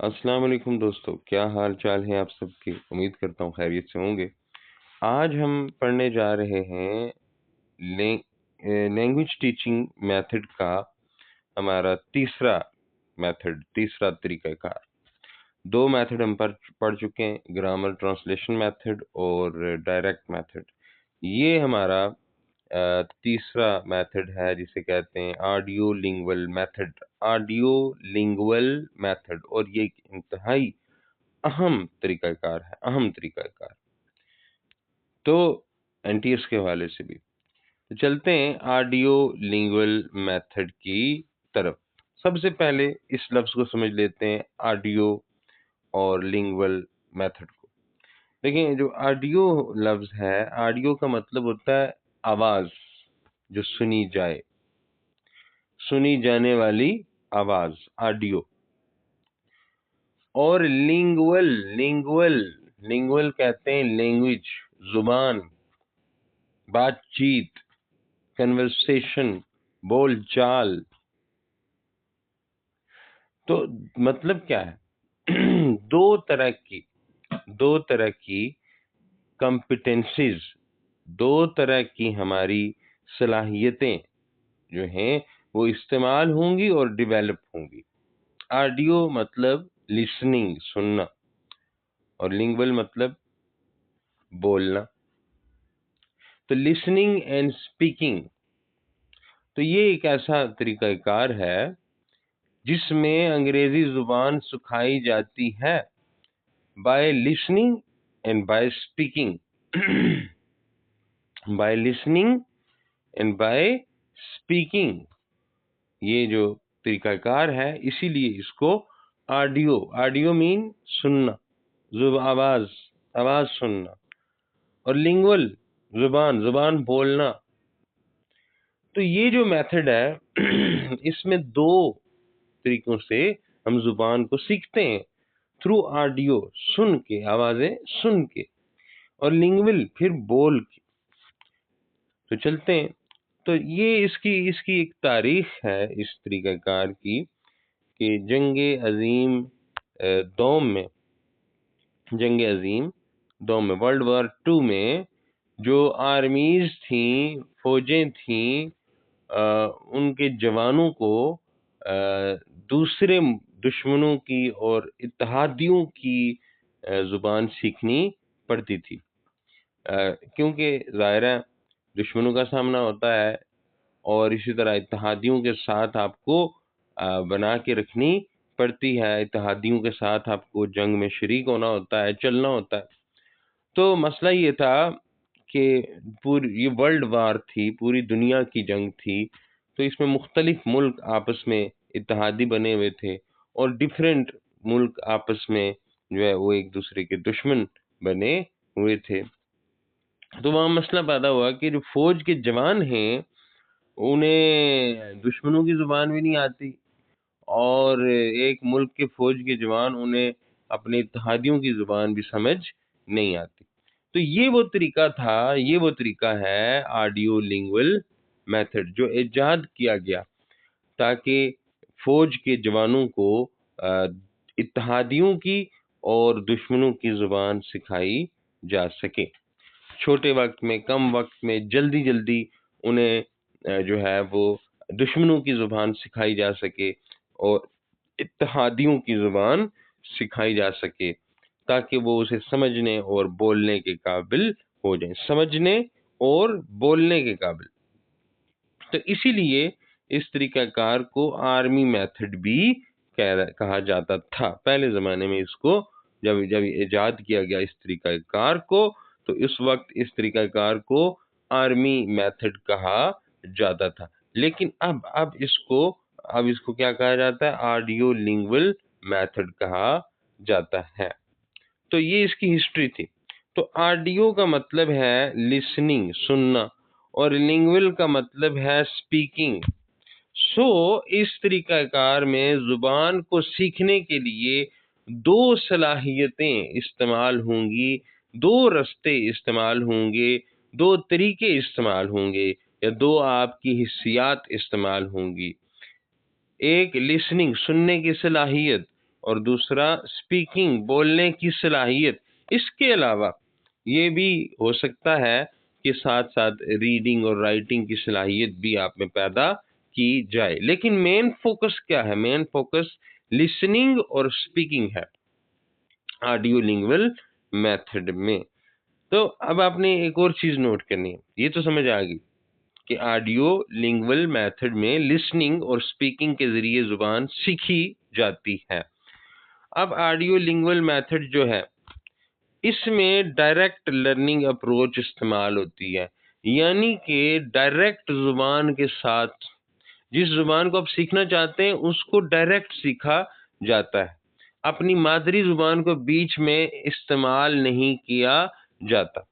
अस्सलाम वालेकुम दोस्तों, क्या हाल चाल है आप सबकी। उम्मीद करता हूँ खैरियत से होंगे। आज हम पढ़ने जा रहे हैं लैंग्वेज टीचिंग मेथड का हमारा तीसरा तरीकाकार। दो मेथड हम पढ़ चुके हैं, ग्रामर ट्रांसलेशन मेथड और डायरेक्ट मेथड। ये हमारा तीसरा मेथड है जिसे कहते हैं audio lingual method. Audio lingual method, और ये एक इंतहाई अहम तरीकाकार। तो एनटीएस के हवाले से भी तो चलते हैं ऑडियो लिंगुअल मेथड की तरफ। सबसे पहले इस लफ्ज को समझ लेते हैं, ऑडियो और लिंगुअल मेथड को। देखिए, जो ऑडियो लफ्ज है, ऑडियो का मतलब होता है आवाज जो सुनी जाने वाली आवाज, ऑडियो। और लिंगुअल कहते हैं लैंग्वेज, जुबान, बातचीत, कन्वर्सेशन, बोलचाल। तो मतलब क्या है? दो तरह की कॉम्पिटेंसीज, दो तरह की हमारी सलाहियतें जो हैं वो इस्तेमाल होंगी और डेवलप होंगी। ऑडियो मतलब लिसनिंग, सुनना, और लिंगुअल मतलब बोलना। तो लिसनिंग एंड स्पीकिंग, तो ये एक ऐसा तरीकाकार है जिसमें अंग्रेजी जुबान सिखाई जाती है by listening and by speaking. By listening and by speaking, ये जो तरीकाकार है, इसीलिए इसको ऑडियो मीन सुनना, आवाज सुनना, और लिंगुअल जुबान बोलना। तो ये जो मेथड है इसमें दो तरीकों से हम जुबान को सीखते हैं, थ्रू ऑडियो, सुन के, आवाजें सुन के, और लिंगुअल फिर बोल के। तो चलते हैं। तो ये इसकी एक तारीख है इस तरीकाकार की कि जंग अजीम दोम में वर्ल्ड वॉर 2 में जो आर्मीज थी, फौजें थी, उनके जवानों को दूसरे दुश्मनों की और इत्तेहादियों की जुबान सीखनी पड़ती थी, क्योंकि ज़ाहिर है दुश्मनों का सामना होता है, और इसी तरह इत्तेहादियों के साथ आपको बना के रखनी पड़ती है। इत्तेहादियों के साथ आपको जंग में शरीक होना होता है, चलना होता है। तो मसला ये था कि ये वर्ल्ड वार थी, पूरी दुनिया की जंग थी। तो इसमें मुख्तलिफ मुल्क आपस में इत्तेहादी बने हुए थे, और डिफरेंट मुल्क आपस में जो है वो एक दूसरे के दुश्मन बने हुए थे। तो वहाँ मसला पैदा हुआ कि जो फौज के जवान हैं उन्हें दुश्मनों की जुबान भी नहीं आती, और एक मुल्क के फौज के जवान उन्हें अपने इत्तेहादियों की जुबान भी समझ नहीं आती। तो ये वो तरीका है ऑडियो लिंगुअल मेथड जो इजाद किया गया ताकि फौज के जवानों को इत्तेहादियों की और दुश्मनों की जुबान सिखाई जा सके। छोटे वक्त में, कम वक्त में, जल्दी जल्दी उन्हें जो है वो दुश्मनों की जुबान सिखाई जा सके और इत्तेहादियों की जुबान सिखाई जा सके, ताकि वो उसे समझने और बोलने के काबिल हो जाए, समझने और बोलने के काबिल। तो इसीलिए इस तरीकाकार को आर्मी मेथड भी कहा जाता था पहले ज़माने में। इसको जब जब इजाद किया गया इस तरीकाकार को, तो इस वक्त इस तरीकाकार को आर्मी मेथड कहा जाता था। लेकिन अब इसको क्या कहा जाता है? ऑडियो लिंगुअल मेथड कहा जाता है। तो ये इसकी हिस्ट्री थी। तो ऑडियो का मतलब है लिसनिंग, सुनना, और लिंगुअल का मतलब है स्पीकिंग। इस तरीकाकार में जुबान को सीखने के लिए दो सलाहियतें इस्तेमाल होंगी, दो रास्ते इस्तेमाल होंगे, दो तरीके इस्तेमाल होंगे, या दो आपकी हिस्सियात इस्तेमाल होंगी। एक लिसनिंग, सुनने की सलाहियत, और दूसरा स्पीकिंग, बोलने की सलाहियत। इसके अलावा ये भी हो सकता है कि साथ साथ रीडिंग और राइटिंग की सलाहियत भी आप में पैदा की जाए। लेकिन मेन फोकस क्या है? मेन फोकस लिसनिंग और स्पीकिंग है ऑडियो लिंगुअल मेथड में। तो अब आपने एक और चीज नोट करनी है, ये तो समझ आ गई कि ऑडियो लिंगुअल मेथड में लिसनिंग और स्पीकिंग के जरिए जुबान सीखी जाती है। अब ऑडियो लिंगुअल मेथड जो है, इसमें डायरेक्ट लर्निंग अप्रोच इस्तेमाल होती है, यानी कि डायरेक्ट जुबान के साथ जिस जुबान को आप सीखना चाहते हैं उसको डायरेक्ट सीखा जाता है। अपनी मादरी जुबान को बीच में इस्तेमाल नहीं किया जाता।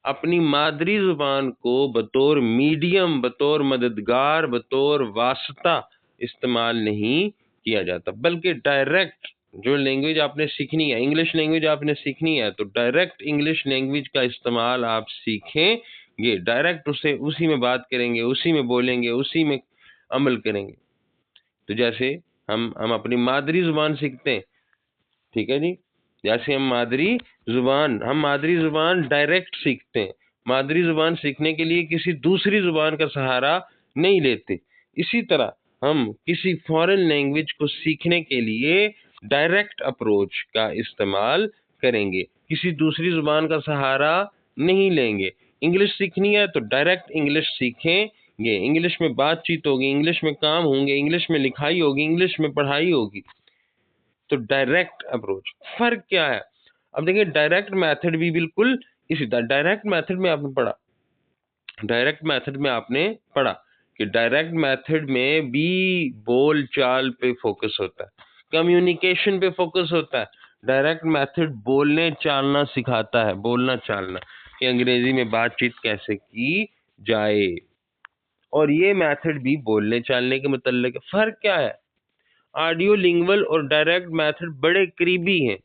अपनी मादरी जुबान को बतौर मीडियम, बतौर मददगार, बतौर वास्ता इस्तेमाल नहीं किया जाता, बल्कि डायरेक्ट जो लैंग्वेज आपने सीखनी है, इंग्लिश लैंग्वेज आपने सीखनी है, तो डायरेक्ट इंग्लिश लैंग्वेज का इस्तेमाल आप सीखेंगे। डायरेक्ट उसी में बात करेंगे, उसी में बोलेंगे, उसी में अमल करेंगे। तो जैसे हम अपनी मादरी जुबान सीखते हैं, ठीक है जी, जैसे हम मादरी जुबान डायरेक्ट सीखते हैं। मादरी जुबान सीखने के लिए किसी दूसरी जुबान का सहारा नहीं लेते। इसी तरह हम किसी फॉरेन लैंग्वेज को सीखने के लिए डायरेक्ट अप्रोच का इस्तेमाल करेंगे, किसी दूसरी जुबान का सहारा नहीं लेंगे। इंग्लिश सीखनी है तो डायरेक्ट इंग्लिश सीखेंगे, इंग्लिश में बातचीत होगी, इंग्लिश में काम होंगे, इंग्लिश में लिखाई होगी, इंग्लिश में पढ़ाई होगी। तो डायरेक्ट अप्रोच, फर्क क्या है? अब देखिए, डायरेक्ट मेथड भी बिल्कुल इसी तरह। डायरेक्ट मेथड में आपने पढ़ा कि डायरेक्ट मेथड में भी बोल चाल पे फोकस होता है, कम्युनिकेशन पे फोकस होता है। डायरेक्ट मेथड बोलने चालना सिखाता है, बोलना चालना, कि अंग्रेजी में बातचीत कैसे की जाए। और ये मेथड भी बोलने चालने के मुतल्लिक है। फर्क क्या है? ऑडियो लिंगुअल और डायरेक्ट मेथड बड़े करीबी हैं,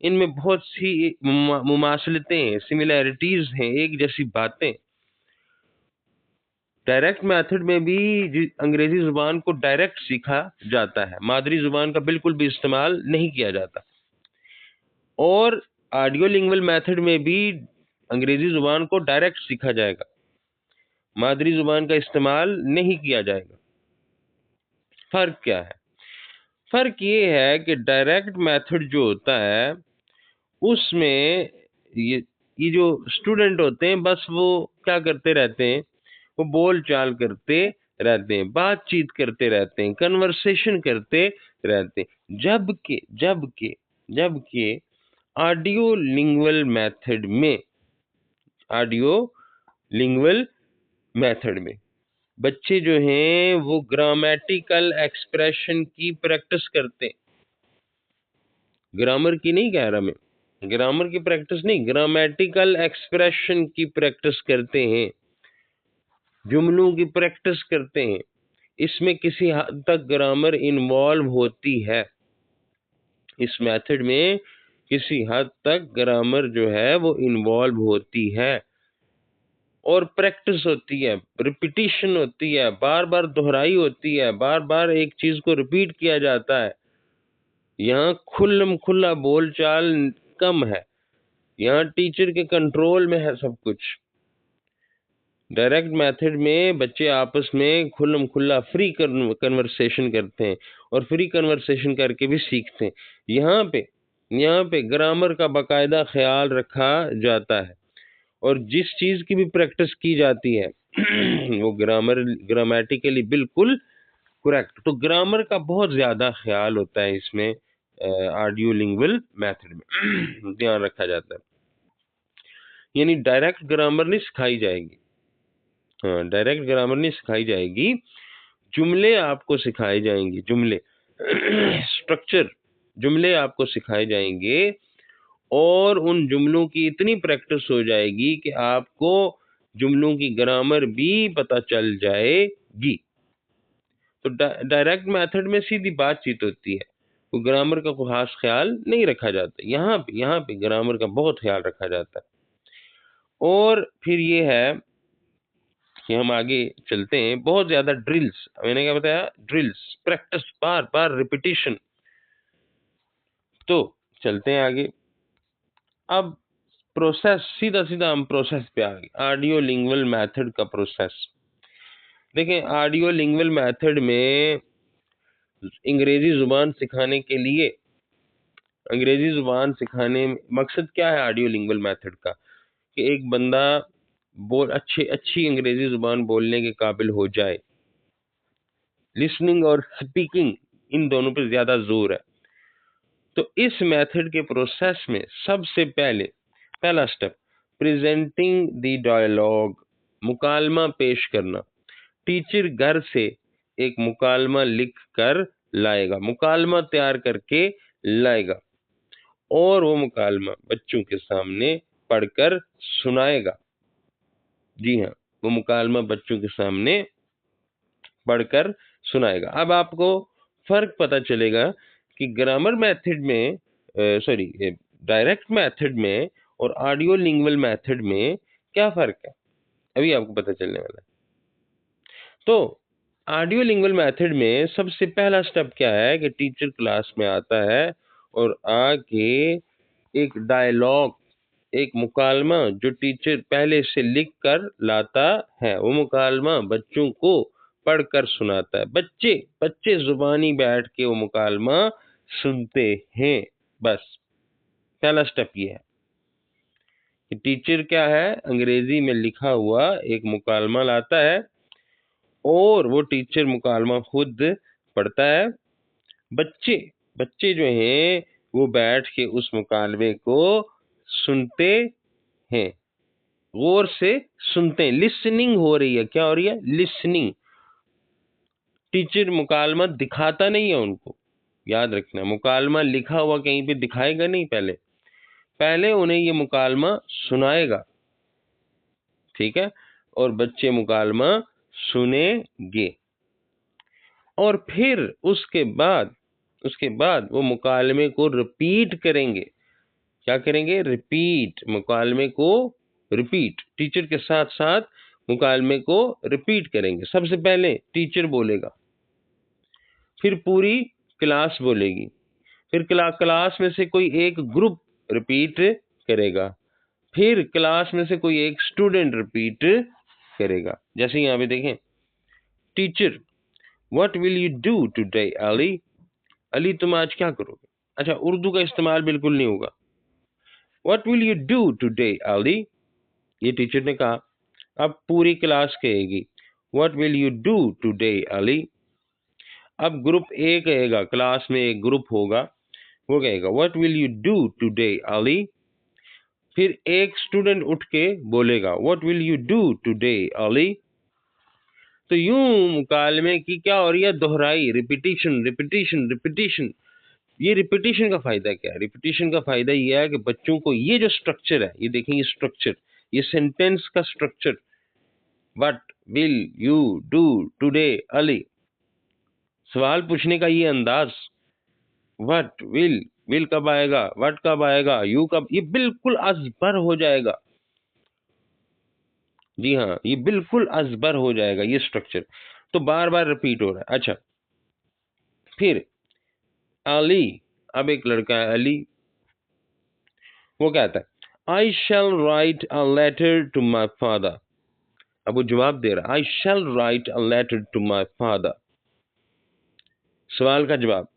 इनमें बहुत सी मुमासलतें हैं, सिमिलैरिटीज हैं, एक जैसी बातें। डायरेक्ट मेथड में भी अंग्रेजी जुबान को डायरेक्ट सीखा जाता है, मादरी जुबान का बिल्कुल भी इस्तेमाल नहीं किया जाता। और ऑडियो लिंगुअल मेथड में भी अंग्रेजी जुबान को डायरेक्ट सीखा जाएगा, मादरी जुबान का इस्तेमाल नहीं किया जाएगा। फर्क क्या है? फर्क ये है कि डायरेक्ट मेथड जो होता है उसमें ये जो स्टूडेंट होते हैं, बस वो क्या करते रहते हैं? वो बोल चाल करते रहते हैं, बातचीत करते रहते हैं, कन्वर्सेशन करते रहते हैं। जबकि ऑडियो लिंगुअल मेथड में बच्चे जो हैं वो ग्रामेटिकल एक्सप्रेशन की प्रैक्टिस करते हैं। ग्रामर की नहीं कह रहा मैं, ग्रामर की प्रैक्टिस नहीं, ग्रामेटिकल एक्सप्रेशन की प्रैक्टिस करते हैं, जुमलों की प्रैक्टिस करते हैं। इसमें किसी हद तक ग्रामर इन्वॉल्व होती है, इस मेथड में किसी हद तक ग्रामर जो है वो इन्वॉल्व होती है, और प्रैक्टिस होती है, रिपीटिशन होती है, बार बार दोहराई होती है, बार बार एक चीज को रिपीट किया जाता है। यहाँ खुल्लम खुल्ला बोलचाल कम है, यहाँ टीचर के कंट्रोल में है सब कुछ। डायरेक्ट मेथड में बच्चे आपस में खुल्लम खुल्ला फ्री कन्वर्सेशन करते हैं, और फ्री कन्वर्सेशन करके भी सीखते हैं। यहाँ पे ग्रामर का बाकायदा ख्याल रखा जाता है, और जिस चीज की भी प्रैक्टिस की जाती है वो ग्रामेटिकली बिल्कुल करेक्ट। तो ग्रामर का बहुत ज्यादा ख्याल होता है इसमें, ऑडियो लिंगुअल मेथड में ध्यान रखा जाता है। यानी डायरेक्ट ग्रामर नहीं सिखाई जाएगी, हाँ, डायरेक्ट ग्रामर नहीं सिखाई जाएगी, जुमले आपको सिखाए जाएंगे, जुमले स्ट्रक्चर, जुमले आपको सिखाए जाएंगे, और उन जुमलों की इतनी प्रैक्टिस हो जाएगी कि आपको जुमलों की ग्रामर भी पता चल जाएगी। तो डायरेक्ट मेथड में सीधी बातचीत होती है, वो ग्रामर का कोई खास ख्याल नहीं रखा जाता। यहाँ पे ग्रामर का बहुत ख्याल रखा जाता है। और फिर ये है कि हम आगे चलते हैं, बहुत ज्यादा ड्रिल्स, मैंने क्या बताया? ड्रिल्स, प्रैक्टिस, बार बार रिपीटिशन, तो चलते हैं आगे। अब प्रोसेस, सीधा सीधा हम प्रोसेस पे आ गए, ऑडियो लिंगुअल मेथड का प्रोसेस। देखें, ऑडियो लिंगुअल मेथड में अंग्रेजी जुबान सिखाने के लिए, अंग्रेजी जुबान सिखाने मकसद क्या है ऑडियो लिंगुअल मेथड का, कि एक बंदा अच्छी अंग्रेजी जुबान बोलने के काबिल हो जाए। लिसनिंग और स्पीकिंग, इन दोनों पर ज्यादा जोर है। तो इस मेथड के प्रोसेस में सबसे पहला स्टेप, प्रेजेंटिंग द डायलॉग, मुकालमा पेश करना। टीचर घर से एक मुकालमा लिख कर लाएगा, मुकालमा तैयार करके लाएगा, और वो मुकालमा बच्चों के सामने पढ़कर सुनाएगा। जी हाँ, वो मुकालमा बच्चों के सामने पढ़कर सुनाएगा। अब आपको फर्क पता चलेगा कि ग्रामर मेथड में, डायरेक्ट मेथड में और ऑडियो लिंगुअल मेथड में क्या फर्क है, अभी आपको पता चलने वाला है। तो ऑडियो लिंगुअल मेथड में सबसे पहला स्टेप क्या है कि टीचर क्लास में आता है और आके एक डायलॉग, एक मुकालमा जो टीचर पहले से लिख कर लाता है, वो मुकालमा बच्चों को पढ़कर सुनाता है। बच्चे बच्चे जुबानी बैठ के वो मुकालमा सुनते हैं। बस पहला स्टेप ये है कि टीचर क्या है, अंग्रेजी में लिखा हुआ एक मुकालमा लाता है और वो टीचर मुकालमा खुद पढ़ता है। बच्चे बच्चे जो हैं वो बैठ के उस मुकालमे को सुनते हैं, गौर से सुनते हैं। लिसनिंग हो रही है, क्या हो रही है, लिसनिंग। टीचर मुकालमा दिखाता नहीं है उनको, याद रखना, मुकालमा लिखा हुआ कहीं पे दिखाएगा नहीं, पहले पहले उन्हें ये मुकालमा सुनाएगा, ठीक है, और बच्चे मुकालमा सुनेंगे, और फिर उसके बाद वो मुकालमे को रिपीट करेंगे। क्या करेंगे, रिपीट, मुकालमे को रिपीट, टीचर के साथ साथ मुकालमे को रिपीट करेंगे। सबसे पहले टीचर बोलेगा, फिर पूरी क्लास बोलेगी, फिर क्लास में से कोई एक ग्रुप रिपीट करेगा, फिर क्लास में से कोई एक स्टूडेंट रिपीट करेगा। जैसे यहाँ पे देखें, teacher, what will you do today Ali, Ali तुम आज क्या करोगे। अच्छा, उर्दू का इस्तेमाल बिल्कुल नहीं होगा। What will you do today Ali, ये टीचर ने कहा। अब पूरी क्लास कहेगी, what will you do today Ali. अब ग्रुप ए कहेगा, क्लास में एक ग्रुप होगा, वो कहेगा, what will you do today Ali. फिर एक स्टूडेंट उठ के बोलेगा, what will you do today Ali. तो यूं मुकालमे की क्या हो रही है, दोहराई, रिपीटिशन रिपीटिशन रिपीटिशन। ये रिपीटिशन का फायदा क्या है, रिपीटिशन का फायदा ये है कि बच्चों को ये जो स्ट्रक्चर है, ये देखेंगे स्ट्रक्चर, ये सेंटेंस का structure, what will you do today Ali, सवाल पूछने का ये अंदाज, व्हाट विल कब आएगा, व्हाट कब आएगा, यू कब, ये बिल्कुल अजबर हो जाएगा। जी हाँ, ये बिल्कुल अजबर हो जाएगा ये स्ट्रक्चर। तो बार बार रिपीट हो रहा है। अच्छा, फिर अली, अब एक लड़का है अली, वो कहता है, I shall write a letter to my father. अब वो जवाब दे रहा है, I shall write a letter to my father, सवाल का जवाब।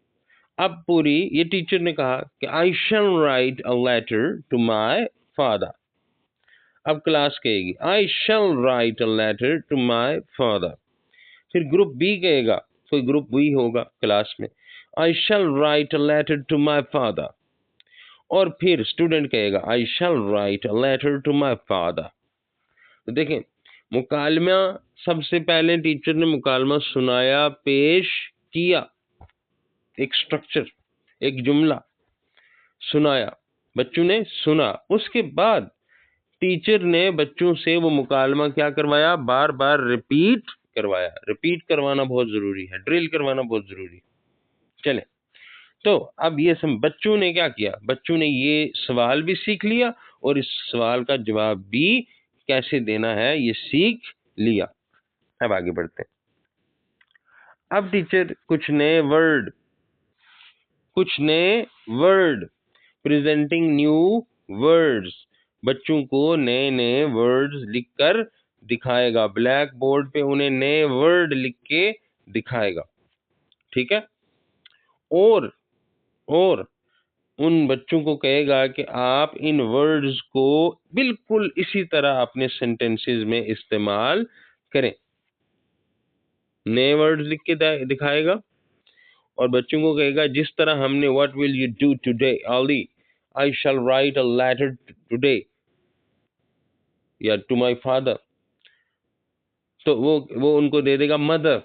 अब पूरी, ये टीचर ने कहा कि I shall write a letter to my father. अब क्लास कहेगी, I shall write a letter to my father. फिर ग्रुप बी कहेगा, कोई ग्रुप बी होगा क्लास में, I shall write a letter to my father. और फिर स्टूडेंट कहेगा, I shall write a letter to my father. तो देखें, मुकालमा, सबसे पहले टीचर ने मुकालमा सुनाया, पेश किया, एक स्ट्रक्चर, एक जुमला सुनाया, बच्चों ने सुना। उसके बाद टीचर ने बच्चों से वो मुकालमा क्या करवाया, बार बार रिपीट करवाया। रिपीट करवाना बहुत जरूरी है, ड्रिल करवाना बहुत जरूरी है। चले, तो अब ये सब बच्चों ने क्या किया, बच्चों ने ये सवाल भी सीख लिया और इस सवाल का जवाब भी कैसे देना है ये सीख लिया। अब आगे बढ़ते हैं। अब टीचर कुछ नए वर्ड कुछ नए वर्ड, प्रेजेंटिंग न्यू वर्ड्स, बच्चों को नए नए वर्ड्स लिखकर दिखाएगा, ब्लैक बोर्ड पे उन्हें नए वर्ड लिख के दिखाएगा। ठीक है। और उन बच्चों को कहेगा कि आप इन वर्ड्स को बिल्कुल इसी तरह अपने सेंटेंसेस में इस्तेमाल करें। नए वर्ड्स लिख के दिखाएगा और बच्चों को कहेगा जिस तरह हमने what will you do today Ollie, I shall write a letter today या टू माय फादर, तो वो उनको दे देगा मदर,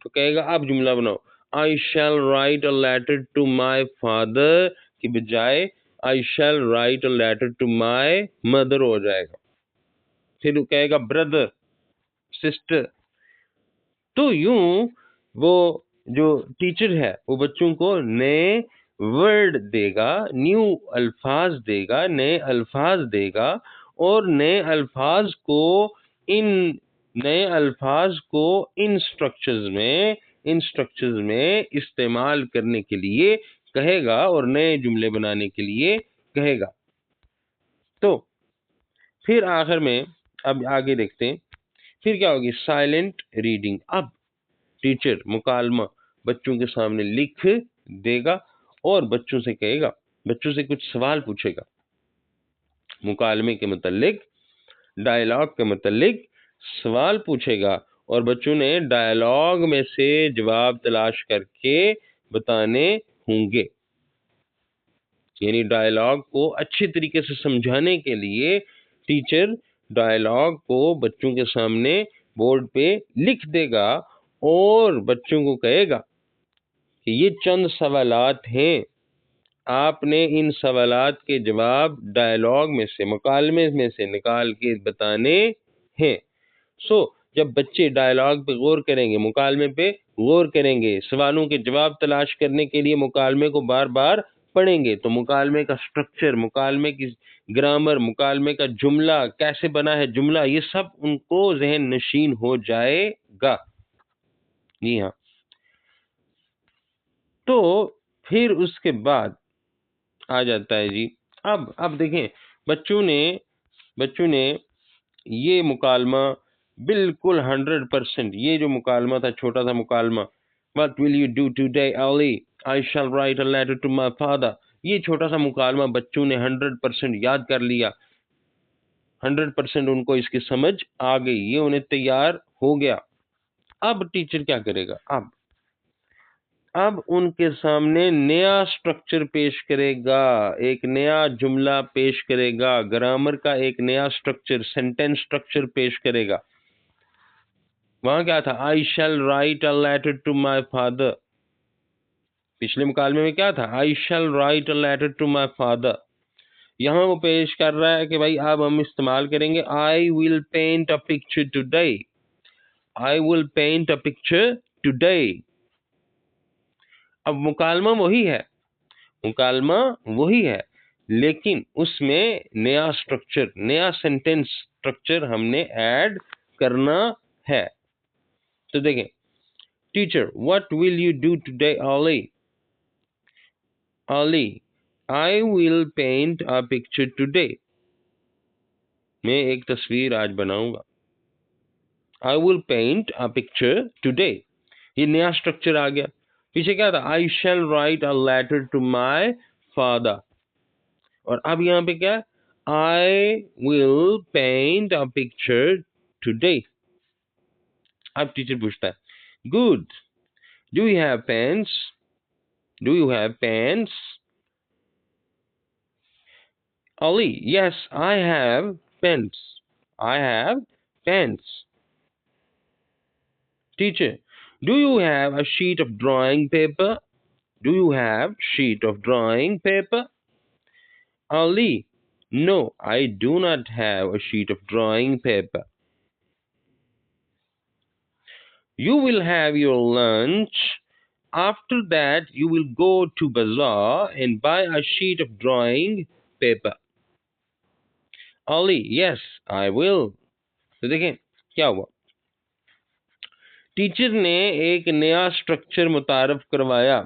तो कहेगा आप जुमला बनाओ, I shall write a letter to my father की बजाय I shall write a letter to my mother हो जाएगा। फिर वो कहेगा ब्रदर, सिस्टर। तो यूं वो जो टीचर है वो बच्चों को नए वर्ड देगा, न्यू अल्फाज देगा, नए अल्फाज देगा, और नए अल्फाज को इन स्ट्रक्चर्स में इस्तेमाल करने के लिए कहेगा और नए जुमले बनाने के लिए कहेगा। तो फिर आखिर में अब आगे देखते हैं फिर क्या होगी, साइलेंट रीडिंग। अब टीचर मुकालमा बच्चों के सामने लिख देगा और बच्चों से कहेगा, बच्चों से कुछ सवाल पूछेगा मुकालमे के मुतालिक, डायलॉग के मुतालिक सवाल पूछेगा और बच्चों ने डायलॉग में से जवाब तलाश करके बताने होंगे। यानी डायलॉग को अच्छे तरीके से समझाने के लिए टीचर डायलॉग को बच्चों के सामने बोर्ड पे लिख देगा और बच्चों को कहेगा कि ये चंद सवालात हैं, आपने इन सवालात के जवाब डायलॉग में से, मुकालमे में से निकाल के बताने हैं। जब बच्चे डायलॉग पे गौर करेंगे, मुकालमे पे गौर करेंगे, सवालों के जवाब तलाश करने के लिए मुकालमे को बार बार पढ़ेंगे, तो मुकालमे का स्ट्रक्चर, मुकालमे की ग्रामर, मुकालमे का जुमला कैसे बना है जुमला, ये सब उनको जहन नशीन हो जाएगा। जी हाँ। तो फिर उसके बाद आ जाता है जी, अब देखें बच्चों ने ये मुकालमा बिल्कुल 100%, ये जो मुकालमा था, छोटा सा मुकालमा, what will you do today early, I shall write a letter to my father, ये छोटा सा मुकालमा बच्चों ने 100% याद कर लिया, 100% उनको इसकी समझ आ गई, ये उन्हें तैयार हो गया। अब टीचर क्या करेगा, अब उनके सामने नया स्ट्रक्चर पेश करेगा, एक नया जुमला पेश करेगा, ग्रामर का एक नया स्ट्रक्चर, सेंटेंस स्ट्रक्चर पेश करेगा। वहां क्या था, I shall write a letter to my father, पिछले मुकालमे में क्या था, I shall write a letter to my father. यहां वो पेश कर रहा है कि भाई अब हम इस्तेमाल करेंगे I will paint a picture today, I will paint a picture today. अब मुकालमा वही है, लेकिन उसमें नया स्ट्रक्चर, नया सेंटेंस स्ट्रक्चर हमने ऐड करना है। तो देखें, teacher what will you do today early, I will paint a picture today, मैं एक तस्वीर आज बनाऊंगा, I will paint a picture today, ये नया स्ट्रक्चर आ गया। पीछे क्या था, I shall write a letter to my father, और अब यहां पे क्या, I will paint a picture today. अब टीचर पूछता है, good, do you have pens, do you have pens? Ollie, yes, I have pens, I have pens. Teacher, do you have a sheet of drawing paper, do you have sheet of drawing paper? Ali, no, I do not have a sheet of drawing paper. You will have your lunch. After that, you will go to bazaar and buy a sheet of drawing paper. Ali, yes, I will. तो देखें क्या हुआ, teacher ने एक नया structure मुतारफ करवाया,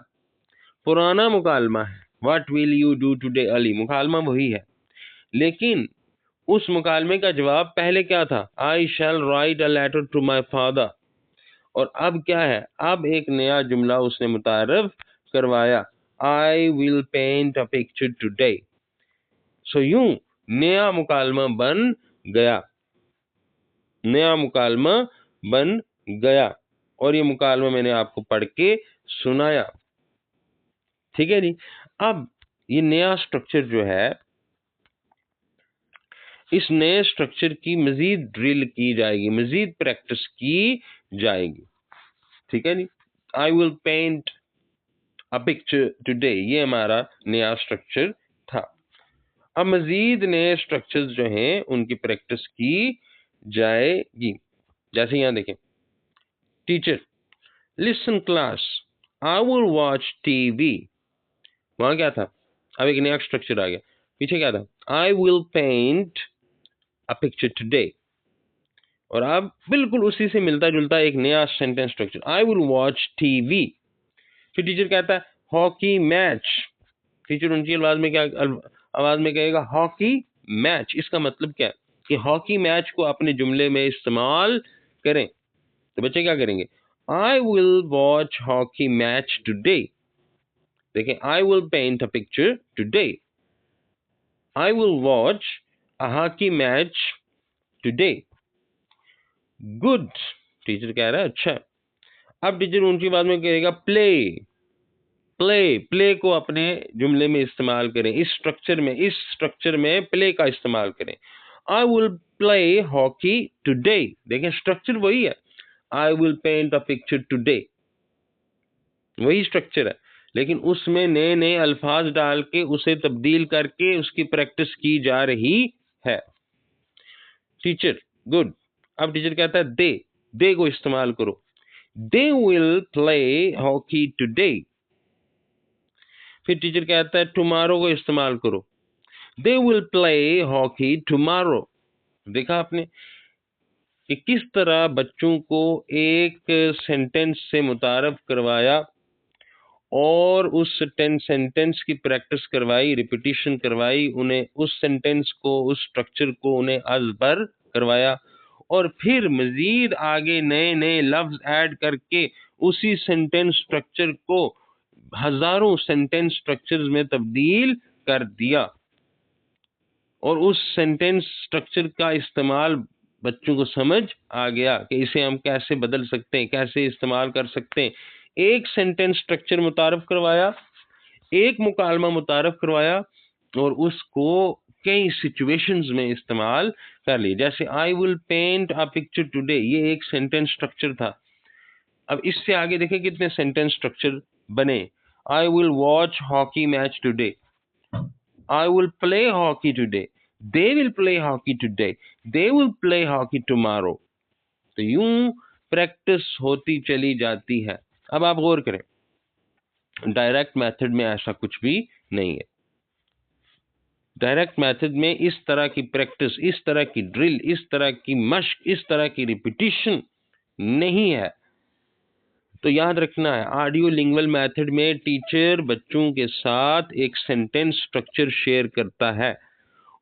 पुराना मुकालमा है। What will you do today early, मुकालमा वही है, लेकिन उस मुकालमे का जवाब पहले क्या था? I shall write a letter to my father. और अब क्या है? अब एक नया जुमला उसने मुतारफ करवाया, I will paint a picture today. सो यूं नया मुकालमा बन गया, नया मुकालमा बन गया। और ये मुकालमा मैंने आपको पढ़ के सुनाया, ठीक है जी। अब ये नया स्ट्रक्चर जो है, इस नए स्ट्रक्चर की मजीद ड्रिल की जाएगी, मजीद प्रैक्टिस की जाएगी, ठीक है जी। I will paint a picture today, ये हमारा नया स्ट्रक्चर था। अब मजीद नए स्ट्रक्चर्स जो हैं उनकी प्रैक्टिस की जाएगी। जैसे यहां देखें, teacher listen class, I will watch TV. वहां क्या था? अब एक नया स्ट्रक्चर आ गया। पीछे क्या था? I will paint a picture today. और अब बिल्कुल उसी से मिलता जुलता एक नया sentence structure, I will watch TV. फिर टीचर कहता है हॉकी मैच। टीचर उनकी आवाज में कहेगा हॉकी मैच। इसका मतलब क्या है? कि हॉकी मैच को अपने जुमले में इस्तेमाल करें। तो बच्चे क्या करेंगे? I will watch hockey match today. देखें, I will paint a picture today, I will watch a hockey match today. Good, teacher कह रहा है अच्छा। अब टीचर उनकी बात में कहेगा प्ले। प्ले, प्ले को अपने जुमले में इस्तेमाल करें, इस स्ट्रक्चर में प्ले का इस्तेमाल करें। I will play hockey today. देखें, स्ट्रक्चर वही है, I will paint a picture today, वही स्ट्रक्चर है, लेकिन उसमें नए नए अल्फाज डाल के उसे तब्दील करके उसकी प्रैक्टिस की जा रही है। Teacher good. अब टीचर कहता है दे को इस्तेमाल करो। They will play hockey today. फिर टीचर कहता है टुमारो को इस्तेमाल करो। They will play hockey tomorrow. देखा आपने कि किस तरह बच्चों को एक सेंटेंस से मुतारफ करवाया और उस सेंटेंस की प्रैक्टिस करवाई, रिपीटिशन करवाई, उन्हें उस सेंटेंस को, उस स्ट्रक्चर को उन्हें अज़बर करवाया, और फिर मजीद आगे नए नए लफ्ज ऐड करके उसी सेंटेंस स्ट्रक्चर को हजारों सेंटेंस स्ट्रक्चर्स में तब्दील कर दिया। और उस सेंटेंस स्ट्रक्चर का इस्तेमाल बच्चों को समझ आ गया कि इसे हम कैसे बदल सकते हैं, कैसे इस्तेमाल कर सकते हैं। एक सेंटेंस स्ट्रक्चर मुतारफ करवाया, एक मुकालमा मुतारफ करवाया, और उसको कई सिचुएशंस में इस्तेमाल कर लिया। जैसे I will paint a picture today, ये एक सेंटेंस स्ट्रक्चर था। अब इससे आगे देखें कितने सेंटेंस स्ट्रक्चर बने। आई will watch hockey match today, I will play hockey today. They will play hockey today. They will play hockey tomorrow. तो यूं प्रैक्टिस होती चली जाती है। अब आप गौर करें, डायरेक्ट मेथड में ऐसा कुछ भी नहीं है। डायरेक्ट मेथड में इस तरह की प्रैक्टिस, इस तरह की ड्रिल, इस तरह की मश्क, इस तरह की रिपीटिशन नहीं है। तो याद रखना है, ऑडियो लिंगुअल मेथड में टीचर बच्चों के साथ एक सेंटेंस स्ट्रक्चर शेयर करता है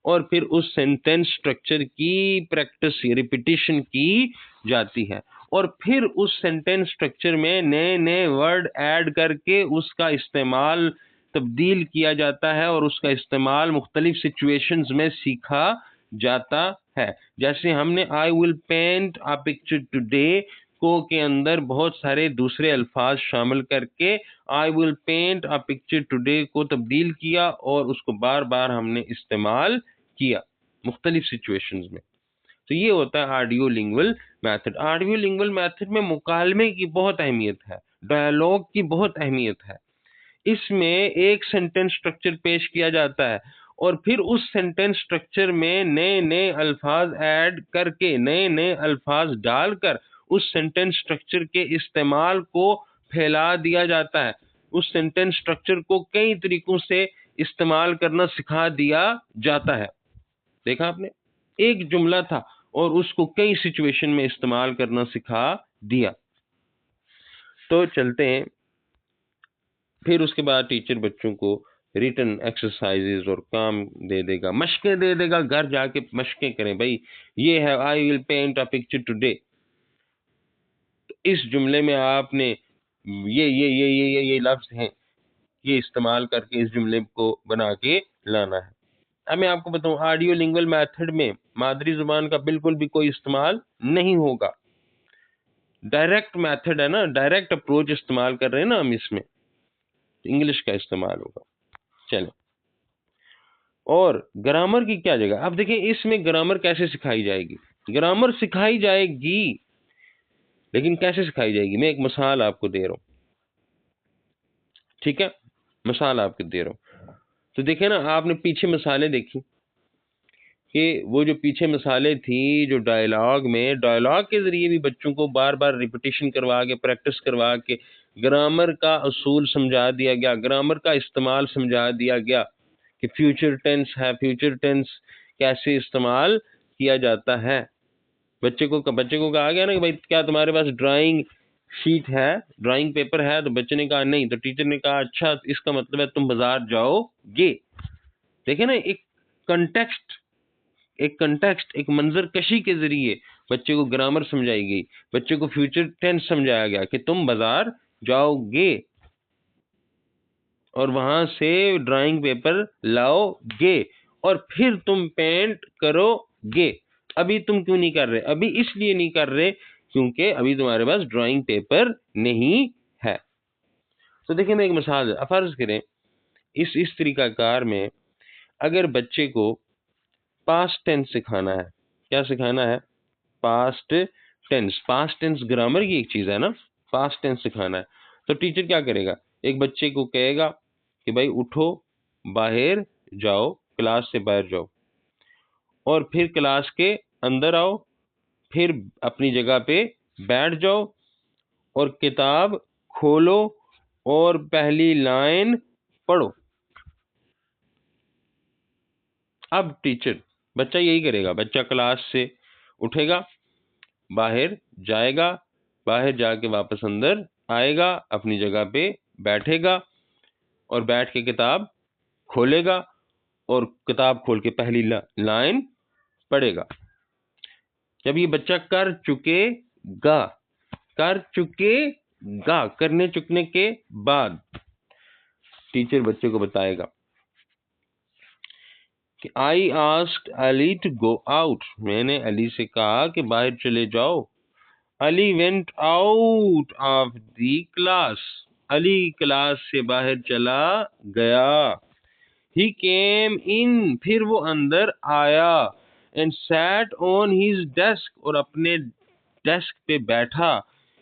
और फिर उस सेंटेंस स्ट्रक्चर की प्रैक्टिस, रिपीटिशन की जाती है, और फिर उस सेंटेंस स्ट्रक्चर में नए नए वर्ड ऐड करके उसका इस्तेमाल तब्दील किया जाता है और उसका इस्तेमाल मुख्तलिफ सिचुएशंस में सीखा जाता है। जैसे हमने I will paint a picture today को के अंदर बहुत सारे दूसरे अल्फाज शामिल करके I will paint a picture today को तब्दील किया और उसको बार बार हमने इस्तेमाल किया मुख्तलिफ सिचुएशंस में। तो ये होता है audio lingual method. Audio lingual method में मुकालमे की बहुत अहमियत है, डायलॉग की बहुत अहमियत है। इसमें एक सेंटेंस स्ट्रक्चर पेश किया जाता है और फिर उस सेंटेंस स्ट्रक्चर में नए नए अल्फाज ऐड करके, नए नए अल्फाज डालकर उस सेंटेंस स्ट्रक्चर के इस्तेमाल को फैला दिया जाता है। उस सेंटेंस स्ट्रक्चर को कई तरीकों से इस्तेमाल करना सिखा दिया जाता है। देखा आपने, एक जुमला था और उसको कई सिचुएशन में इस्तेमाल करना सिखा दिया। तो चलते हैं फिर उसके बाद टीचर बच्चों को रिटन एक्सरसाइजेज और काम दे देगा, मशकें दे देगा, घर जाके मशकें करें भाई, ये है I will paint a picture today. इस जुमले में आपने ये लफ्ज हैं, ये इस्तेमाल करके इस जुमले को बना के लाना है। अब मैं आपको बताऊं, ऑडियो लिंगुअल मेथड में मादरी जुबान का बिल्कुल भी कोई इस्तेमाल नहीं होगा। डायरेक्ट मेथड है ना, डायरेक्ट अप्रोच इस्तेमाल कर रहे हैं ना हम, इसमें इंग्लिश का इस्तेमाल होगा। चलो, और ग्रामर की क्या जगह। अब देखिए इसमें ग्रामर कैसे सिखाई जाएगी। ग्रामर सिखाई जाएगी, लेकिन कैसे सिखाई जाएगी, मैं एक मिसाल आपको दे रहा हूं, ठीक है, मिसाल आपको दे रहा हूं। तो देखिए ना, आपने पीछे मिसालें देखी कि वो जो पीछे मिसालें थी, जो डायलॉग में, डायलॉग के जरिए भी बच्चों को बार बार रिपीटिशन करवा के, प्रैक्टिस करवा के ग्रामर का असूल समझा दिया गया, ग्रामर का इस्तेमाल समझा दिया गया कि फ्यूचर टेंस है, फ्यूचर टेंस कैसे इस्तेमाल किया जाता है। बच्चे को कहा गया ना कि भाई क्या तुम्हारे पास ड्राइंग शीट है, ड्राइंग पेपर है, तो बच्चे ने कहा नहीं, तो टीचर ने कहा अच्छा इसका मतलब है तुम बाजार जाओगे। देखिए ना, एक मंजर कशी के जरिए बच्चे को ग्रामर समझाई गई, बच्चे को फ्यूचर टेंस समझाया गया कि तुम बाजार जाओगे और वहां से ड्राइंग पेपर लाओगे और फिर तुम पेंट करोगे। अभी तुम क्यों नहीं कर रहे? अभी इसलिए नहीं कर रहे क्योंकि अभी तुम्हारे पास ड्राइंग पेपर नहीं है। तो देखिए, मैं एक मिसाल फर्ज करें, इस तरीकाकार में अगर बच्चे को पास्ट टेंस सिखाना है, क्या सिखाना है? Past tense. Past tense grammar की एक चीज है ना, पास्ट टेंस सिखाना है। तो टीचर क्या करेगा? एक बच्चे को कहेगा कि भाई उठो, बाहर जाओ, क्लास से बाहर जाओ, और फिर क्लास के अंदर आओ, फिर अपनी जगह पे बैठ जाओ और किताब खोलो और पहली लाइन पढ़ो। अब बच्चा यही करेगा। बच्चा क्लास से उठेगा, बाहर जाएगा, बाहर जाके वापस अंदर आएगा, अपनी जगह पे बैठेगा और बैठ के किताब खोलेगा और किताब खोल के पहली लाइन पढ़ेगा। जब ये बच्चा करने चुकने के बाद टीचर बच्चे को बताएगा कि I asked Ali to go out, मैंने अली से कहा कि बाहर चले जाओ। Ali went out of the class, Ali class से बाहर चला गया। ही केम इन, फिर वो अंदर आया। And sat on his desk, और अपने डेस्क पे बैठा।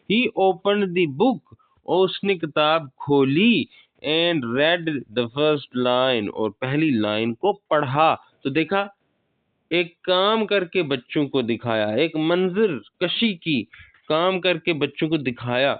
ही ओपन द बुक, और उसने किताब खोली। And read the first line, और पहली लाइन को पढ़ा। तो देखा, एक काम करके बच्चों को दिखाया, एक मंजर कशी की काम करके बच्चों को दिखाया,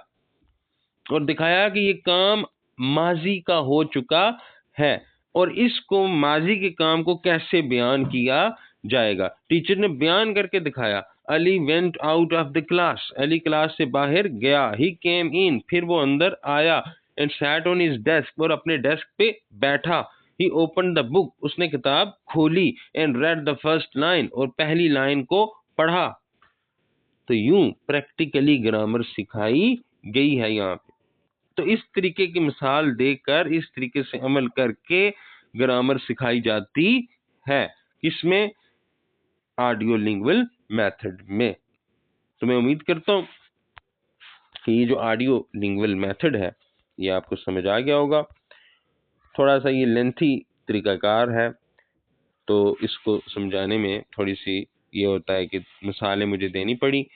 और दिखाया कि ये काम माजी का हो चुका है और इसको माजी के काम को कैसे बयान किया जाएगा। टीचर ने बयान करके दिखाया। Ali went out of the class, Ali class से बाहर गया। ही केम इन, फिर वो अंदर आया। And sat on his desk, और अपने डेस्क पे बैठा। ही ओपन द बुक, उसने किताब खोली। And read the first line, और पहली लाइन को पढ़ा। तो यूं प्रैक्टिकली ग्रामर सिखाई गई है यहाँ पे। तो इस तरीके की मिसाल देकर, इस तरीके से अमल करके ग्रामर सिखाई जाती है। किसमें? ऑडियो लिंगुअल मेथड में। तो मैं उम्मीद करता हूं कि ये जो ऑडियो लिंगुअल मेथड है ये आपको समझ आ गया होगा। थोड़ा सा ये लेंथी तरीकाकार है, तो इसको समझाने में थोड़ी सी ये होता है कि मिसालें मुझे देनी पड़ी,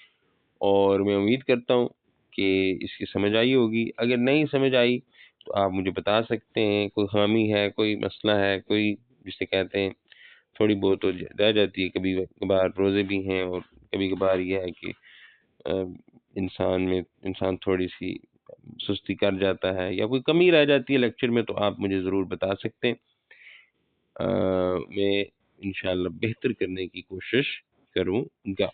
और मैं उम्मीद करता हूँ कि इसकी समझ आई होगी। अगर नहीं समझ आई तो आप मुझे बता सकते हैं, कोई खामी है, कोई मसला है, कोई जिसे कहते हैं थोड़ी बहुत तो रह जाती है, कभी कभार रोज़े भी हैं, और कभी कभार ये है कि इंसान थोड़ी सी सुस्ती कर जाता है या कोई कमी रह जाती है लेक्चर में, तो आप मुझे ज़रूर बता सकते हैं। मैं इंशाल्लाह बेहतर करने की कोशिश करूँगा।